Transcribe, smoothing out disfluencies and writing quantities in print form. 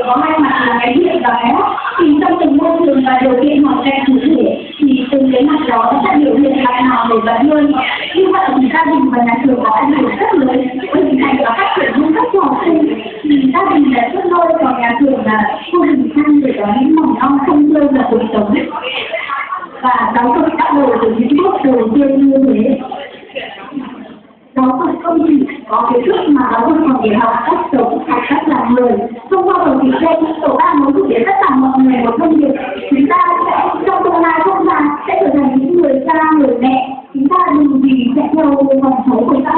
có hai mặt là cái thiện và cái ác. Thì trong từng môi trường và điều kiện hoàn cảnh cụ thể thì từng cái mặt đó nó sẽ biểu hiện mặt nào nổi bật hơn. Như vậy thì gia đình và nhà trường có ảnh hưởng rất lớn với hình thành và phát triển nhân cách cho học sinh. Thì gia đình là rất nôi, còn nhà trường là khu hình thành để có những mầm non không rơi vào cuộc sống. Và giáo dục bắt đầu từ những bước đầu tiên như thế. Giáo dục không chỉ có kiến thức mà giáo dục còn để học cách sống, học cách làm người. Thông qua phần việc trên, tổ ba muốn gửi đến tất cả mọi người một thông điệp: chúng ta sẽ trong tương lai sẽ trở thành những người cha, người mẹ. Chúng ta đừng vì chạy theo dòng sống của xã